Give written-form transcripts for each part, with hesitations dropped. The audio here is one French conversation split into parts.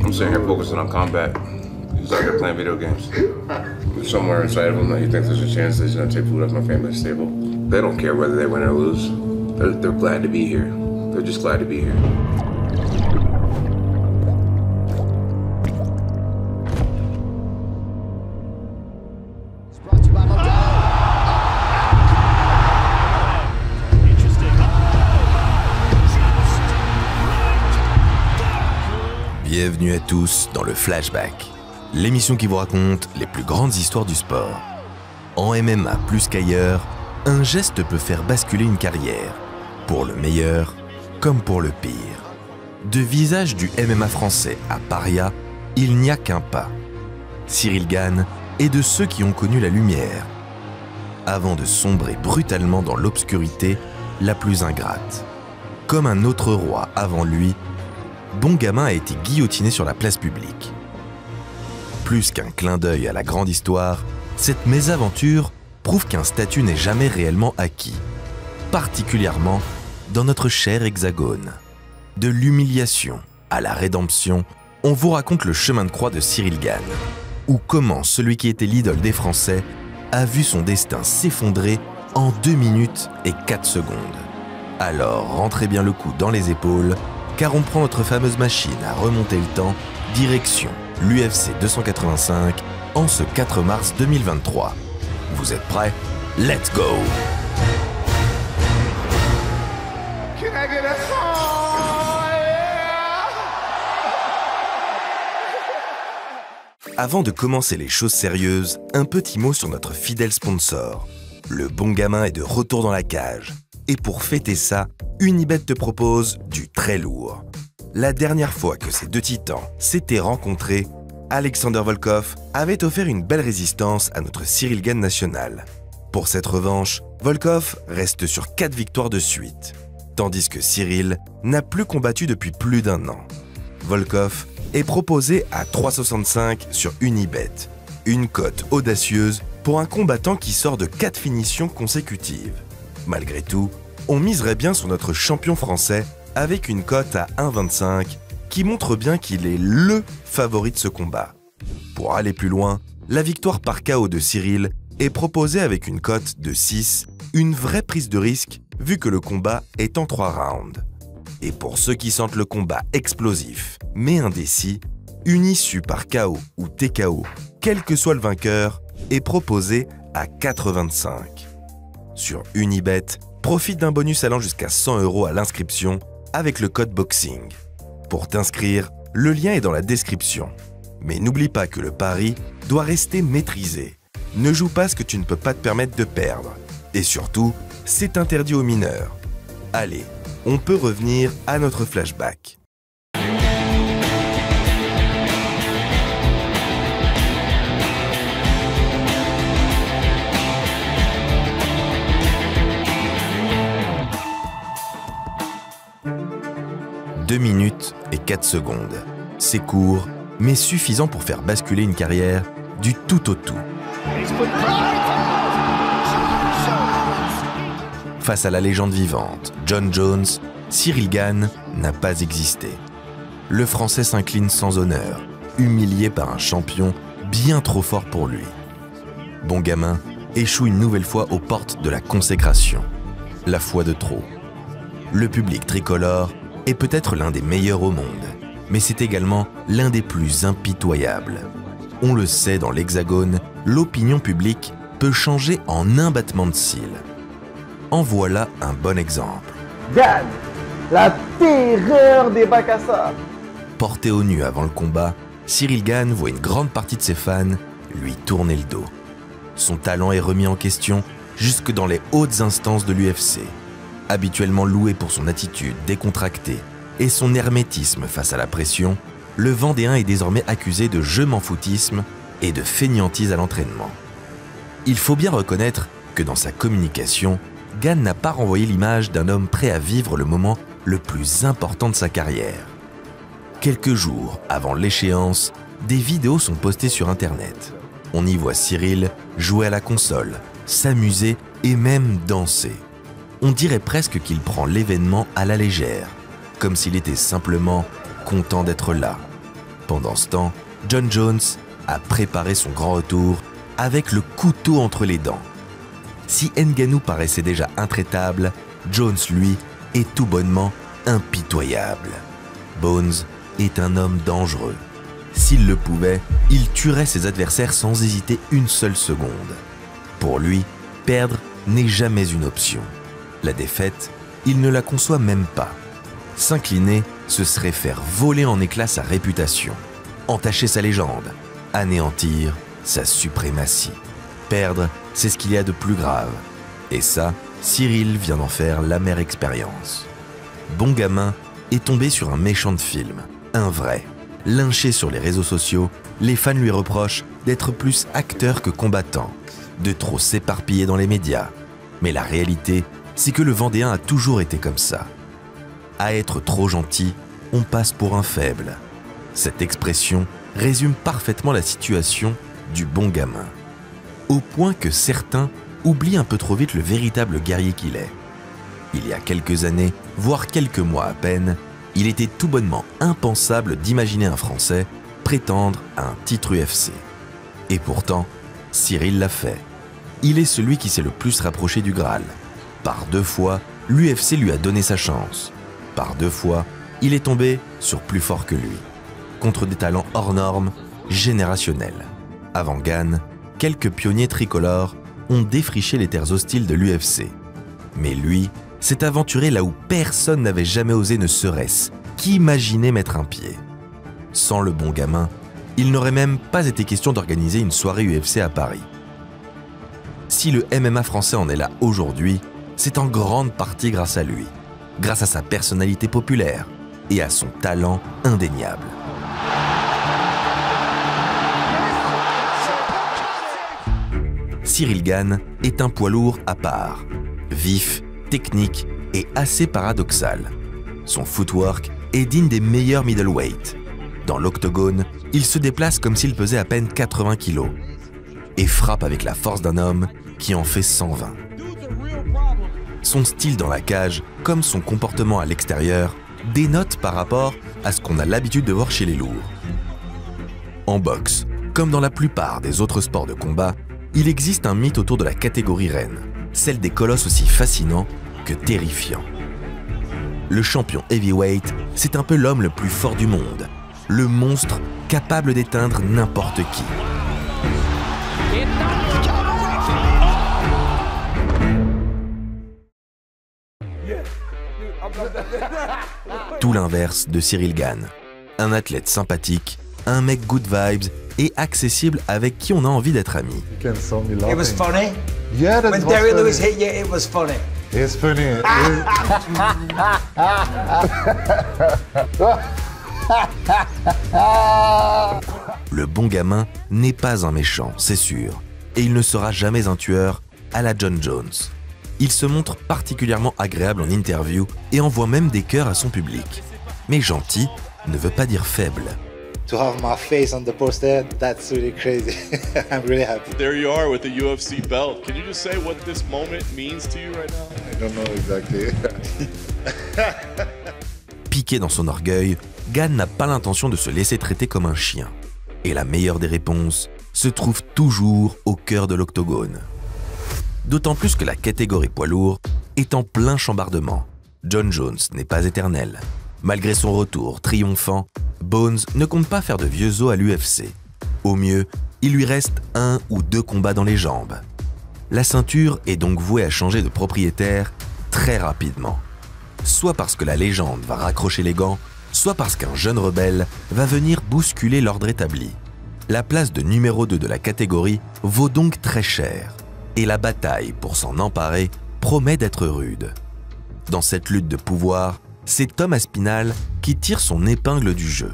I'm sitting here focusing on combat. He's out there playing video games. Somewhere inside of him, he thinks there's a chance that he's gonna take food off my family's table. They don't care whether they win or lose. They're glad to be here. They're just glad to be here. Bienvenue à tous dans le Flashback, l'émission qui vous raconte les plus grandes histoires du sport. En MMA plus qu'ailleurs, un geste peut faire basculer une carrière, pour le meilleur comme pour le pire. De visage du MMA français à paria, il n'y a qu'un pas. Cyril Gane est de ceux qui ont connu la lumière, avant de sombrer brutalement dans l'obscurité la plus ingrate. Comme un autre roi avant lui, Bongamin a été guillotiné sur la place publique. Plus qu'un clin d'œil à la grande histoire, cette mésaventure prouve qu'un statut n'est jamais réellement acquis, particulièrement dans notre cher hexagone. De l'humiliation à la rédemption, on vous raconte le chemin de croix de Cyril Gane, ou comment celui qui était l'idole des Français a vu son destin s'effondrer en 2 minutes et 4 secondes. Alors rentrez bien le cou dans les épaules, car on prend notre fameuse machine à remonter le temps, direction l'UFC 285 en ce 4 mars 2023. Vous êtes prêts? Let's go! Avant de commencer les choses sérieuses, un petit mot sur notre fidèle sponsor. Le Bongamin est de retour dans la cage. Et pour fêter ça, Unibet te propose du très lourd. La dernière fois que ces deux titans s'étaient rencontrés, Alexander Volkov avait offert une belle résistance à notre Cyril Gane national. Pour cette revanche, Volkov reste sur 4 victoires de suite, tandis que Cyril n'a plus combattu depuis plus d'1 an. Volkov est proposé à 3,65 sur Unibet, une cote audacieuse pour un combattant qui sort de 4 finitions consécutives. Malgré tout, on miserait bien sur notre champion français avec une cote à 1,25 qui montre bien qu'il est LE favori de ce combat. Pour aller plus loin, la victoire par KO de Cyril est proposée avec une cote de 6, une vraie prise de risque vu que le combat est en 3 rounds. Et pour ceux qui sentent le combat explosif mais indécis, une issue par KO ou TKO, quel que soit le vainqueur, est proposée à 4,25. Sur Unibet, profite d'un bonus allant jusqu'à 100 € à l'inscription avec le code BOXING. Pour t'inscrire, le lien est dans la description. Mais n'oublie pas que le pari doit rester maîtrisé. Ne joue pas ce que tu ne peux pas te permettre de perdre. Et surtout, c'est interdit aux mineurs. Allez, on peut revenir à notre flashback. « 2 minutes et 4 secondes. C'est court, mais suffisant pour faire basculer une carrière du tout au tout. Face à la légende vivante, John Jones, Cyril Gane n'a pas existé. Le Français s'incline sans honneur, humilié par un champion bien trop fort pour lui. Bongamin échoue une nouvelle fois aux portes de la consécration. La fois de trop. Le public tricolore est peut-être l'un des meilleurs au monde, mais c'est également l'un des plus impitoyables. On le sait, dans l'Hexagone, l'opinion publique peut changer en un battement de cils. En voilà un bon exemple. Gane, la terreur des bacs à sable. Porté au nu avant le combat, Cyril Gane voit une grande partie de ses fans lui tourner le dos. Son talent est remis en question jusque dans les hautes instances de l'UFC. Habituellement loué pour son attitude décontractée et son hermétisme face à la pression, le Vendéen est désormais accusé de je m'en foutisme et de fainéantise à l'entraînement. Il faut bien reconnaître que dans sa communication, Gane n'a pas renvoyé l'image d'un homme prêt à vivre le moment le plus important de sa carrière. Quelques jours avant l'échéance, des vidéos sont postées sur Internet. On y voit Cyril jouer à la console, s'amuser et même danser. On dirait presque qu'il prend l'événement à la légère, comme s'il était simplement content d'être là. Pendant ce temps, Jon Jones a préparé son grand retour avec le couteau entre les dents. Si Ngannou paraissait déjà intraitable, Jones, lui, est tout bonnement impitoyable. Bones est un homme dangereux. S'il le pouvait, il tuerait ses adversaires sans hésiter une seule seconde. Pour lui, perdre n'est jamais une option. La défaite, il ne la conçoit même pas. S'incliner, ce serait faire voler en éclats sa réputation, entacher sa légende, anéantir sa suprématie. Perdre, c'est ce qu'il y a de plus grave. Et ça, Cyril vient d'en faire l'amère expérience. Bon Gamin est tombé sur un méchant de film, un vrai. Lynché sur les réseaux sociaux, les fans lui reprochent d'être plus acteur que combattant, de trop s'éparpiller dans les médias. Mais la réalité, c'est que le Vendéen a toujours été comme ça. À être trop gentil, on passe pour un faible. Cette expression résume parfaitement la situation du Bon Gamin. Au point que certains oublient un peu trop vite le véritable guerrier qu'il est. Il y a quelques années, voire quelques mois à peine, il était tout bonnement impensable d'imaginer un Français prétendre à un titre UFC. Et pourtant, Cyril l'a fait. Il est celui qui s'est le plus rapproché du Graal. Par 2 fois, l'UFC lui a donné sa chance. Par 2 fois, il est tombé sur plus fort que lui, contre des talents hors normes, générationnels. Avant Gane, quelques pionniers tricolores ont défriché les terres hostiles de l'UFC. Mais lui s'est aventuré là où personne n'avait jamais osé ne serait-ce qu'imaginer mettre un pied. Sans le Bon Gamin, il n'aurait même pas été question d'organiser une soirée UFC à Paris. Si le MMA français en est là aujourd'hui, c'est en grande partie grâce à lui, grâce à sa personnalité populaire et à son talent indéniable. Cyril Gane est un poids lourd à part, vif, technique et assez paradoxal. Son footwork est digne des meilleurs middleweight. Dans l'octogone, il se déplace comme s'il pesait à peine 80 kg et frappe avec la force d'un homme qui en fait 120. Son style dans la cage, comme son comportement à l'extérieur, dénote par rapport à ce qu'on a l'habitude de voir chez les lourds. En boxe, comme dans la plupart des autres sports de combat, il existe un mythe autour de la catégorie reine, celle des colosses aussi fascinants que terrifiants. Le champion heavyweight, c'est un peu l'homme le plus fort du monde, le monstre capable d'éteindre n'importe qui. Tout l'inverse de Cyril Gane, un athlète sympathique, un mec good vibes et accessible avec qui on a envie d'être ami. It was funny. Yeah, that When was Derry funny. Lewis hit you, it was funny. It's funny. Le Bon Gamin n'est pas un méchant, c'est sûr, et il ne sera jamais un tueur à la Jon Jones. Il se montre particulièrement agréable en interview et envoie même des cœurs à son public. Mais gentil ne veut pas dire faible. To have my face on the poster, that's really crazy. I'm really happy. There you are with the UFC belt. Can you just say what this moment means to you right now? I don't know exactly. Piqué dans son orgueil, Gane n'a pas l'intention de se laisser traiter comme un chien. Et la meilleure des réponses se trouve toujours au cœur de l'octogone. D'autant plus que la catégorie poids lourd est en plein chambardement. Jon Jones n'est pas éternel. Malgré son retour triomphant, Bones ne compte pas faire de vieux os à l'UFC. Au mieux, il lui reste 1 ou 2 combats dans les jambes. La ceinture est donc vouée à changer de propriétaire très rapidement. Soit parce que la légende va raccrocher les gants, soit parce qu'un jeune rebelle va venir bousculer l'ordre établi. La place de numéro 2 de la catégorie vaut donc très cher. Et la bataille pour s'en emparer promet d'être rude. Dans cette lutte de pouvoir, c'est Tom Aspinall qui tire son épingle du jeu.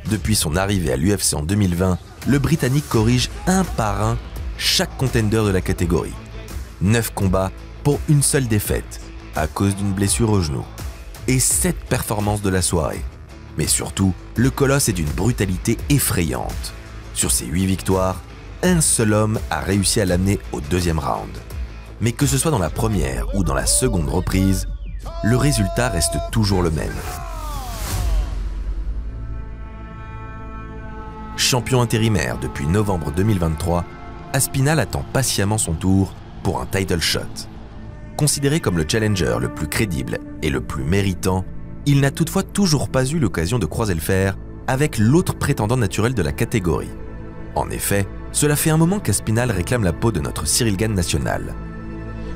Depuis son arrivée à l'UFC en 2020, le Britannique corrige un par un chaque contender de la catégorie. 9 combats pour une seule défaite, à cause d'une blessure au genou. Et 7 performances de la soirée. Mais surtout, le colosse est d'une brutalité effrayante. Sur ses 8 victoires, un seul homme a réussi à l'amener au 2e round. Mais que ce soit dans la première ou dans la seconde reprise, le résultat reste toujours le même. Champion intérimaire depuis novembre 2023, Aspinall attend patiemment son tour pour un title shot. Considéré comme le challenger le plus crédible et le plus méritant, il n'a toutefois toujours pas eu l'occasion de croiser le fer avec l'autre prétendant naturel de la catégorie. En effet, cela fait un moment qu'Aspinall réclame la peau de notre Cyril Gane national.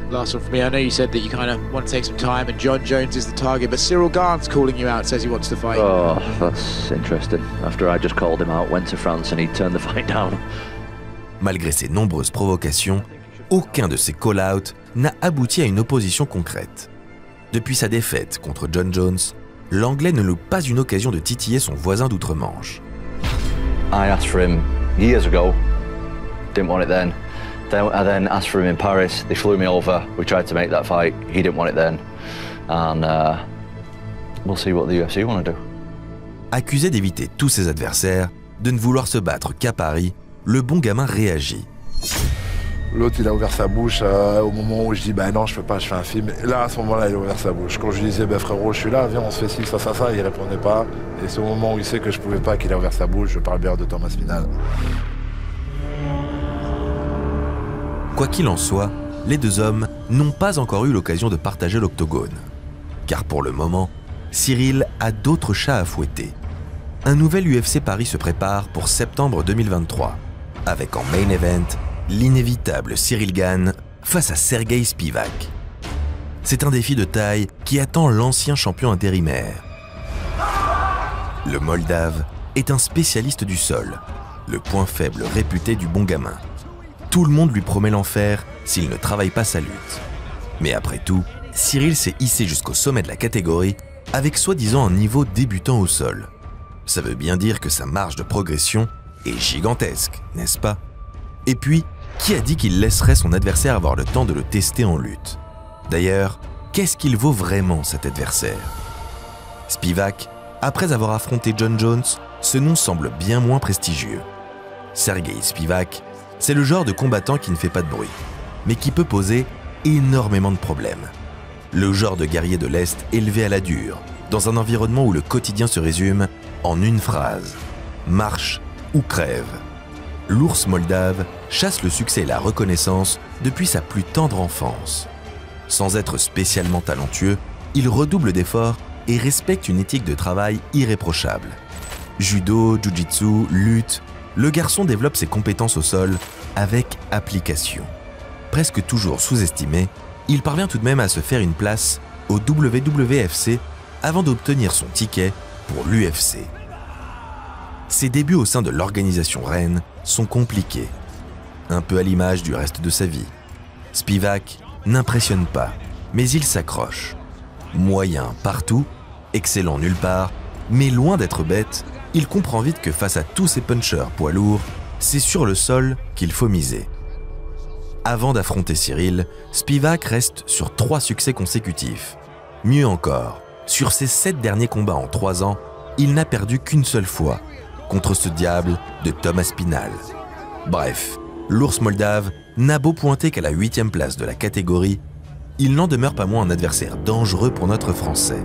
Last one for me. I know you said that you kind of want to take some time and John Jones is the target, but Cyril Gane's calling you out, says he wants to fight. Oh, that's interesting. After I just called him out, went to France and he turned the fight down. Malgré ses nombreuses provocations, aucun de ses call-outs n'a abouti à une opposition concrète. Depuis sa défaite contre John Jones, l'Anglais ne loupe pas une occasion de titiller son voisin d'outre-Manche. I asked for him years ago, didn't want it then. I then asked for him in Paris, they flew me over, we tried to make that fight, he didn't want it then. And we'll see what the UFC want to do. Accusé d'éviter tous ses adversaires, de ne vouloir se battre qu'à Paris, le bon gamin réagit. L'autre, il a ouvert sa bouche au moment où je dis non, je peux pas, je fais un film. Et là, à ce moment-là, il a ouvert sa bouche. Quand je lui disais frérot, je suis là, viens, on se fait ci, ça, il répondait pas. Et c'est au moment où il sait que je pouvais pas qu'il a ouvert sa bouche. Je parle bien de Thomas Aspinall. Quoi qu'il en soit, les deux hommes n'ont pas encore eu l'occasion de partager l'octogone. Car pour le moment, Cyril a d'autres chats à fouetter. Un nouvel UFC Paris se prépare pour septembre 2023, avec en main event l'inévitable Cyril Gane face à Sergueï Spivak. C'est un défi de taille qui attend l'ancien champion intérimaire. Le Moldave est un spécialiste du sol, le point faible réputé du bon gamin. Tout le monde lui promet l'enfer s'il ne travaille pas sa lutte. Mais après tout, Cyril s'est hissé jusqu'au sommet de la catégorie avec soi-disant un niveau débutant au sol. Ça veut bien dire que sa marge de progression est gigantesque, n'est-ce pas? Et puis, qui a dit qu'il laisserait son adversaire avoir le temps de le tester en lutte? D'ailleurs, qu'est-ce qu'il vaut vraiment cet adversaire? Spivak, après avoir affronté John Jones, ce nom semble bien moins prestigieux. Sergueï Spivak, c'est le genre de combattant qui ne fait pas de bruit, mais qui peut poser énormément de problèmes. Le genre de guerrier de l'Est élevé à la dure, dans un environnement où le quotidien se résume en une phrase: marche ou crève. L'ours moldave chasse le succès et la reconnaissance depuis sa plus tendre enfance. Sans être spécialement talentueux, il redouble d'efforts et respecte une éthique de travail irréprochable. Judo, jiu-jitsu, lutte, le garçon développe ses compétences au sol avec application. Presque toujours sous-estimé, il parvient tout de même à se faire une place au WWFC avant d'obtenir son ticket pour l'UFC. Ses débuts au sein de l'organisation reine sont compliqués, un peu à l'image du reste de sa vie. Spivak n'impressionne pas, mais il s'accroche. Moyen partout, excellent nulle part, mais loin d'être bête, il comprend vite que face à tous ces punchers poids lourds, c'est sur le sol qu'il faut miser. Avant d'affronter Cyril, Spivak reste sur 3 succès consécutifs. Mieux encore, sur ses 7 derniers combats en 3 ans, il n'a perdu qu'une seule fois, contre ce diable de Thomas Aspinall. Bref, l'ours moldave n'a beau pointer qu'à la 8e place de la catégorie, il n'en demeure pas moins un adversaire dangereux pour notre Français.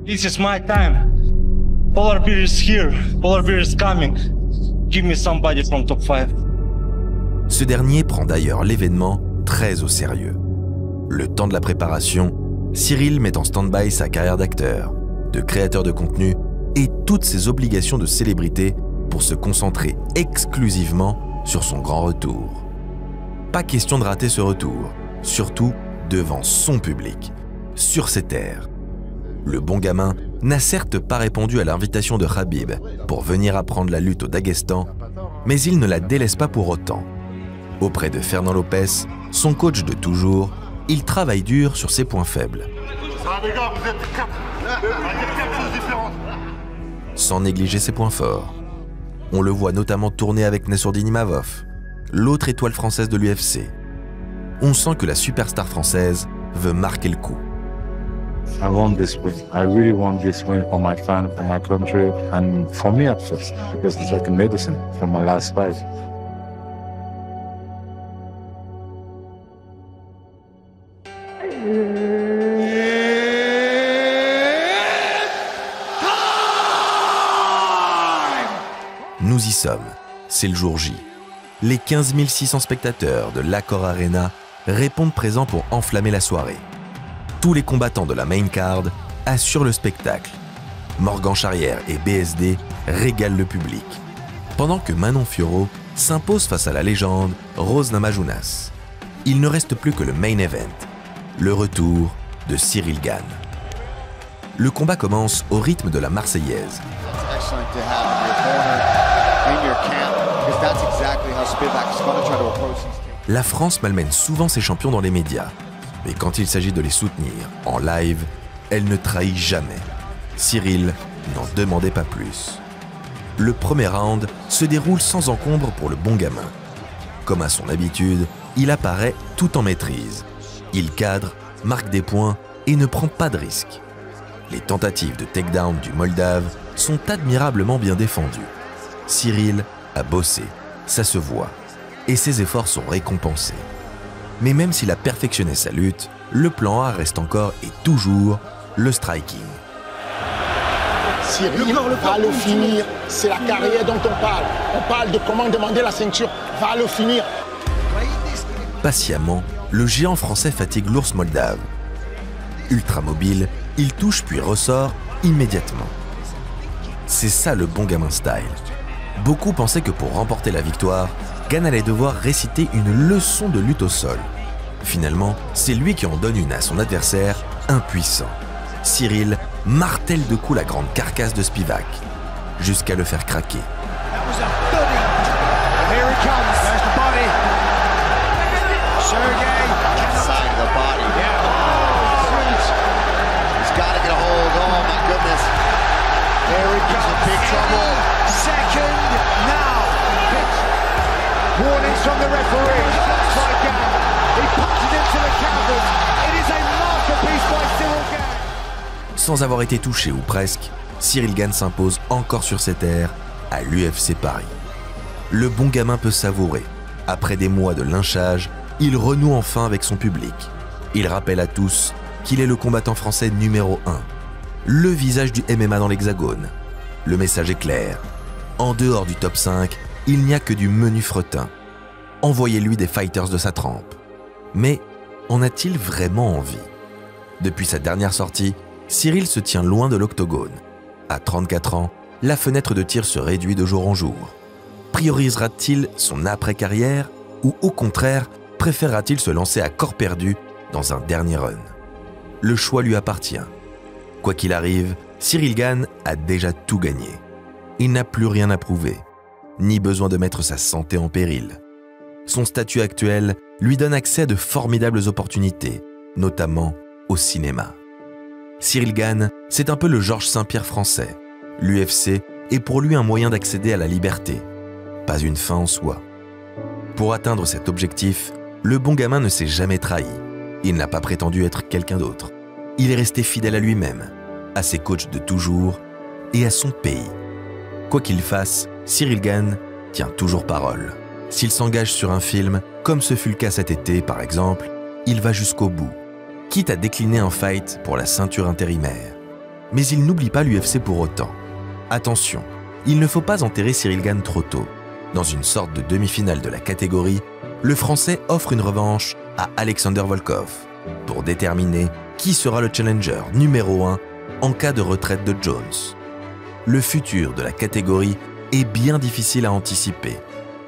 This is my time. Polar bear is here. Polar bear is coming. Give me somebody from top 5. Ce dernier prend d'ailleurs l'événement très au sérieux. Le temps de la préparation, Cyril met en stand-by sa carrière d'acteur, de créateur de contenu et toutes ses obligations de célébrité pour se concentrer exclusivement sur son grand retour. Pas question de rater ce retour, surtout devant son public, sur ses terres. Le bon gamin n'a certes pas répondu à l'invitation de Khabib pour venir apprendre la lutte au Daghestan, mais il ne la délaisse pas pour autant. Auprès de Fernand Lopez, son coach de toujours, il travaille dur sur ses points faibles. Sans négliger ses points forts. On le voit notamment tourner avec Nassourdine Imavov, l'autre étoile française de l'UFC. On sent que la superstar française veut marquer le coup. I want this win. I really want this win for my fans, for my country, and for me at first, because it's like a medicine from my last fight. sommes, c'est le jour J. Les 15 600 spectateurs de l'Accor Arena répondent présents pour enflammer la soirée. Tous les combattants de la main card assurent le spectacle. Morgan Charrière et BSD régalent le public, pendant que Manon Fiorot s'impose face à la légende Rose Namajunas. Il ne reste plus que le main event, le retour de Cyril Gane. Le combat commence au rythme de la Marseillaise. La France malmène souvent ses champions dans les médias, mais quand il s'agit de les soutenir en live, elle ne trahit jamais. Cyril n'en demandait pas plus. Le premier round se déroule sans encombre pour le bon gamin. Comme à son habitude, il apparaît tout en maîtrise. Il cadre, marque des points et ne prend pas de risques. Les tentatives de takedown du Moldave sont admirablement bien défendues. Cyril a bossé, ça se voit, et ses efforts sont récompensés. Mais même s'il a perfectionné sa lutte, le plan A reste encore et toujours le striking. Cyril va le finir, c'est la carrière dont on parle. On parle de comment demander la ceinture, va le finir. Patiemment, le géant français fatigue l'ours moldave. Ultra mobile, il touche puis ressort immédiatement. C'est ça le bon gamin style. Beaucoup pensaient que pour remporter la victoire, Gane allait devoir réciter une leçon de lutte au sol. Finalement, c'est lui qui en donne une à son adversaire, impuissant. Cyril martèle de coups la grande carcasse de Spivak, jusqu'à le faire craquer. Sans avoir été touché ou presque, Cyril Gane s'impose encore sur ses terres à l'UFC Paris. Le bon gamin peut savourer. Après des mois de lynchage, il renoue enfin avec son public. Il rappelle à tous qu'il est le combattant français numéro 1, le visage du MMA dans l'Hexagone. Le message est clair. En dehors du top 5, il n'y a que du menu fretin. Envoyez-lui des fighters de sa trempe. Mais en a-t-il vraiment envie? Depuis sa dernière sortie, Cyril se tient loin de l'octogone. À 34 ans, la fenêtre de tir se réduit de jour en jour. Priorisera-t-il son après-carrière ou au contraire, préférera-t-il se lancer à corps perdu dans un dernier run? Le choix lui appartient. Quoi qu'il arrive, Cyril Gane a déjà tout gagné. Il n'a plus rien à prouver, ni besoin de mettre sa santé en péril. Son statut actuel lui donne accès à de formidables opportunités, notamment au cinéma. Cyril Gane, c'est un peu le Georges Saint-Pierre français. L'UFC est pour lui un moyen d'accéder à la liberté, pas une fin en soi. Pour atteindre cet objectif, le bon gamin ne s'est jamais trahi. Il n'a pas prétendu être quelqu'un d'autre. Il est resté fidèle à lui-même, à ses coachs de toujours et à son pays. Quoi qu'il fasse, Cyril Gane tient toujours parole. S'il s'engage sur un film, comme ce fut le cas cet été par exemple, il va jusqu'au bout, quitte à décliner un fight pour la ceinture intérimaire. Mais il n'oublie pas l'UFC pour autant. Attention, il ne faut pas enterrer Cyril Gane trop tôt. Dans une sorte de demi-finale de la catégorie, le Français offre une revanche à Alexander Volkov pour déterminer qui sera le challenger numéro 1 en cas de retraite de Jones. Le futur de la catégorie est bien difficile à anticiper,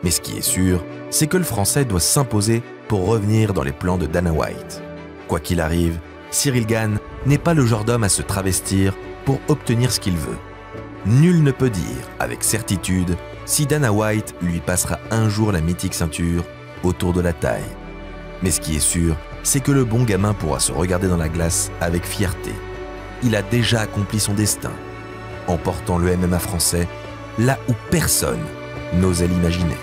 mais ce qui est sûr, c'est que le Français doit s'imposer pour revenir dans les plans de Dana White. Quoi qu'il arrive, Cyril Gane n'est pas le genre d'homme à se travestir pour obtenir ce qu'il veut. Nul ne peut dire avec certitude si Dana White lui passera un jour la mythique ceinture autour de la taille. Mais ce qui est sûr, c'est que le bon gamin pourra se regarder dans la glace avec fierté. Il a déjà accompli son destin, en portant le MMA français là où personne n'osait l'imaginer.